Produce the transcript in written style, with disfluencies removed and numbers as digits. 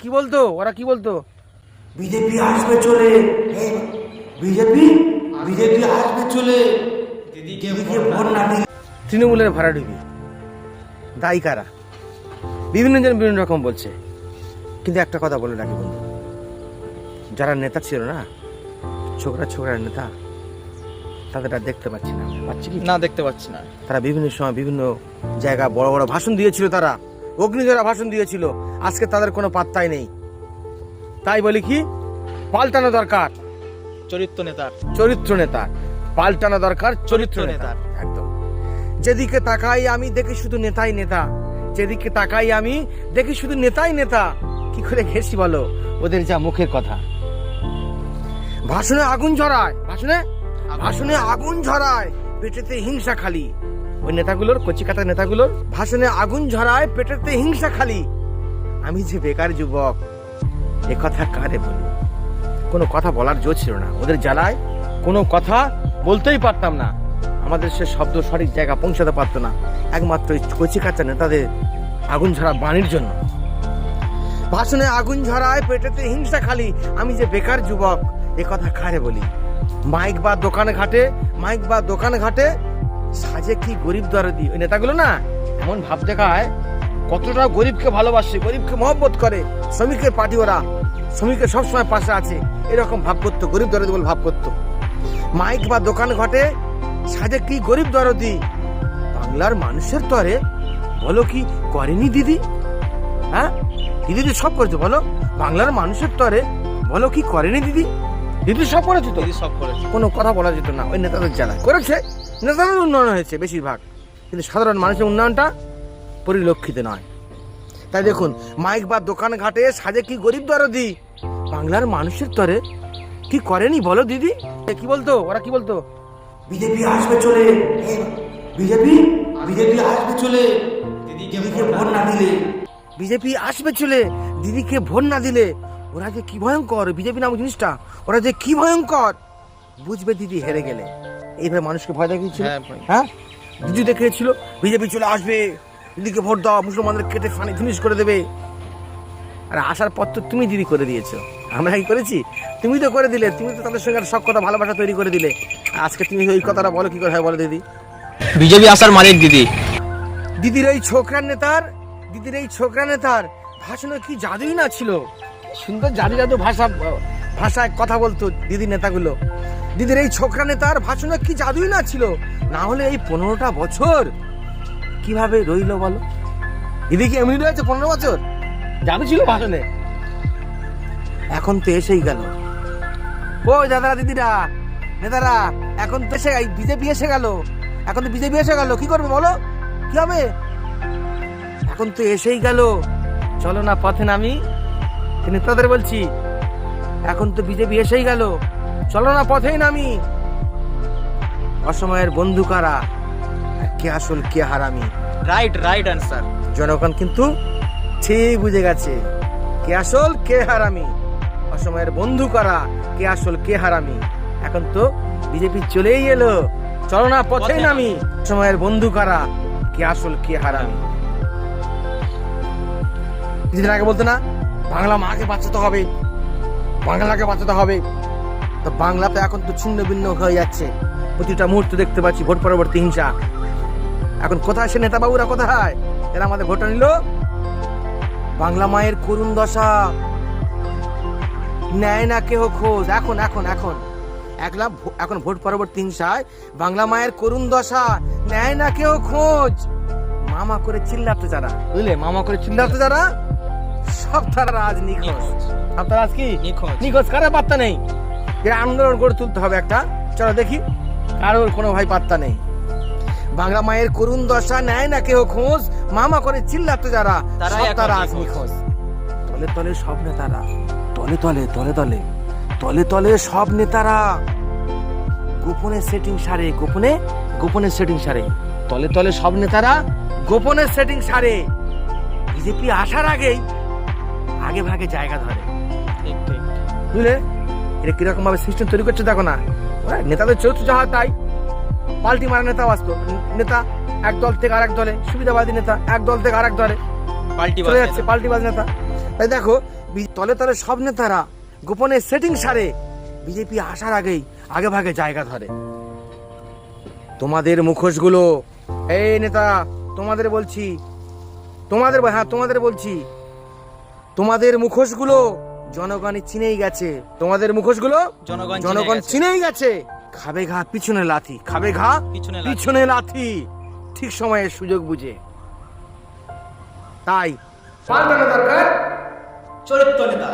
কি বলতো ওরা, কি বলতো? বিজেপি আসবে চলে, বিজেপি বিজেপি আসবে চলে, দিদিকে ভোট না দিলে। তৃণমূলের ভাড়াডুবি, দায়ী কারা? বিভিন্ন জন বিভিন্ন রকম বলছে, কিন্তু একটা কথা বলে রাখি বন্ধু, যারা নেতা ছিল না, ছোকরা ছোকরা নেতা, তাদের আর দেখতে পাচ্ছি না। পাচ্ছি কি না, দেখতে পাচ্ছি না। তারা বিভিন্ন সময় বিভিন্ন জায়গায় বড় বড় ভাষণ দিয়েছিল, তারা অগ্নিঝরা ভাষণ দিয়েছিল, আজকে তাদের কোনো পাত্তাই নেই। তাই বলি কি, পাল্টানো দরকার চরিত্র নেতার, চরিত্র নেতা, পাল্টানো দরকার চরিত্র নেতা। একদম। যেদিকে তাকাই আমি দেখি শুধু নেতাই নেতা, যেদিকে তাকাই আমি দেখি শুধু নেতাই নেতা। কি করে ঘেসি বলো ওদের যা মুখের কথা। ভাষণে আগুন ঝরায়, ভাষণে আগুন ঝরায়, পেটেতে হিংসা খালি। ওই নেতাগুলোর, কচিকাতা নেতাগুলোর ভাষণে আগুন ঝরায়, পেটেতে হিংসা খালি। আমি যে বেকার যুবক, এ কথা কারে বলি? কোনো কথা বলার জো ছিল না, ওদের জ্বালায় কোনো কথা বলতেই পারতাম না। আমাদের সে শব্দ সঠিক জায়গা পৌঁছাতে পারতো না, একমাত্র ওই কচিকাঁচা নেতাদের আগুন ঝরা বাণীর জন্য। ভাষণে আগুন ঝরায়, পেটেতে হিংসা খালি। আমি যে বেকার যুবক, এ কথা কারে বলি? মাইক বা দোকান ঘাটে সাজে কি গরিব দরদি। ওই নেতাগুলো না এমন ভাব দেখায় কতটা গরিবকে ভালোবাসে, গরিবকে মহব্বত করে। শ্রমিকের পার্টি ওরা, শ্রমিকের সবসময় পাশে আছে, এরকম ভাব করতো, গরিব দরদি বলে ভাব করতো। মাইক বা দোকান ঘাটে সাজে কি গরিব দরদি। বাংলার মানুষের তরে বলো কি করেনি দিদি? হ্যাঁ, দিদি তো সব করেছে বলো। বাংলার মানুষের তরে বলো কি করেনি দিদি? দিদি সব করেছে তো, দিদি সব করেছে। কোনো কথা বলা যেত না। ওই নেতাদের জ্বালায় করেছে, নেতাদের উন্নয়ন হয়েছে বেশিরভাগ, কিন্তু সাধারণ মানুষের উন্নয়নটা পরিলক্ষিত নয়। তাই দেখুন, মাইক বা দোকান ঘাটে সাজে কি গরিব দরদি। বাংলার মানুষের তরে কি করেনি বলো দিদি? কি বলতো ওরা, কি বলতো? বিজেপি আসবে চলে, বিজেপি বিজেপি আসবে চলে, দিদিকে ভোট না দিলে। বিজেপি আসবে চলে, দিদিকে ভোট না দিলে। ওরা যে কি ভয়ঙ্কর, বিজেপি নামক জিনিসটা, ওরা যে কি ভয়ঙ্কর বুঝবে দিদি হেরে গেলে। এইভাবে মানুষকে ভয় দেখিয়েছিল। হ্যাঁ, দিদি দেখিয়েছিল বিজেপি চলে আসবে, দিদিকে ভোট দাও, মুসলমানদের কেটে ফানি ফিনিশ করে দেবে। আর আসার পর তো তুমি দিদি করে দিয়েছো, আমরা কি করেছি? তুমি তো করে দিলে, তুমি তো তাদের সঙ্গে সব কথা ভালোবাসা তৈরি করে দিলে। আজকে তুমি ওই কথাটা বলো কি করে হয় বলো দিদি? বিজেপি আসার মালিক দিদি। দিদির এই ছোকরা নেতার ভাষণে কি জাদুই না ছিল। সুন্দর জাদু ভাষায় কথা বলতো দিদি নেতাগুলো। দিদির এই ছোকরা নেতার ভাষণে কি জাদুই না ছিল। না হলে এই 15টা বছর কিভাবে রইলো বলো? দিদি কি এমনি রয়েছে 15 বছর? জাদু ছিল ভাষণে। এখন তো এসেই গেল। ওই দাদারা, দিদিরা, নেতারা, এখন তো এসে বিজেপি এসে গেল। এখন তো বিজেপি এসে গেল, কি করবে বলো? কি হবে? এখন তো এসেই গেল, চলো না পথে নামি। নেতাদের বলছি, এখন তো বিজেপি এসেই গেল, চলো না পথেই নামি। অসময়ের বন্ধু কারা, কে আসল কে হারামি। Right answer. জনগণ কিন্তু ঠিক বুঝে গেছে কে আসল কে হারামি। অসময়ের বন্ধু কারা, কে আসল কে হারামি। এখন তো বিজেপি চলেই এলো, চলো না পথেই নামি। সময়ের বন্ধু কারা, কে আসল কে হারামি। কিছুদিন আগে বলতো না, বাংলা মাকে বাঁচাতে হবে, বাংলাকে বাঁচাতে হবে। তো বাংলা তো এখন তো ছিন্ন ভিন্ন হয়ে যাচ্ছে। প্রতিটা মুহূর্তে দেখতে পাচ্ছি ভোট পরবর্তী হিংসা। এখন কোথায় সে নেতা বাবুরা, কোথায় এরা আমাদের ভোটটা নিল? বাংলা মায়ের করুণ দশা, নেয় না কেহ খোঁজ। এখন ভোট পরবর্তী হিংসায় বাংলা মায়ের করুণ দশা, নেয় না কেউ খোঁজ। মামা করে চিল্লাতে যারা, বুঝলে, মামা করে চিল্লাতে যারা, সব তারা আজ নিখোঁজ। সব তারা আজ কি নিখোঁজ, কারো পাত্তা নেই। এরা আন্দোলন করে তুলতে হবে একটা, চলো দেখি, কারোর কোনো ভাই পাত্তা নেই। বাংলা মায়ের করুণ দশা, নেয় না কেউ খোঁজ। মামা করে চিল্লাতে যারা, সব তারা আজ নিখোঁজ। তলে তলে সব নেতারা, তলে তলে সব নেতারা গোপনে সেটিং সারে, গোপনে সেটিং সারে। তলে সব নেতারা গোপনে সেটিং সারে। বিজেপি আসার আগেই আগে ভাগে জায়গা ধরে। বুঝলে, এটা কিরকম ভাবে সিস্টেম তৈরি করছে দেখো না। নেতাদের চরিত্র যা হয় তাই, পাল্টি মারা নেতা আসতো। নেতা এক দল থেকে আরেক দলে, সুবিধাবাদী নেতা এক দল থেকে আরেক দলে চলে যাচ্ছে, পাল্টিবাজ নেতা। তাই দেখো, তলে তলে সব নেতারা গোপনে সেটিং সারে বিজেপি আসার আগেই আগে ভাগে জায়গা ধরে। তোমাদের মুখোশগুলো, এই নেতা তোমাদের বলছি, তোমাদের বলছি, তোমাদের মুখোশগুলো জনগণ চিনেই গেছে। তোমাদের মুখোশগুলো জনগণ চিনেই গেছে। খাবে ঘা পিছনে লাথি, খাবে ঘা পিছনে লাথি, ঠিক সময়ে সুযোগ বুঝে। তাই পাল্টানো দরকার চরিত্র নেতা।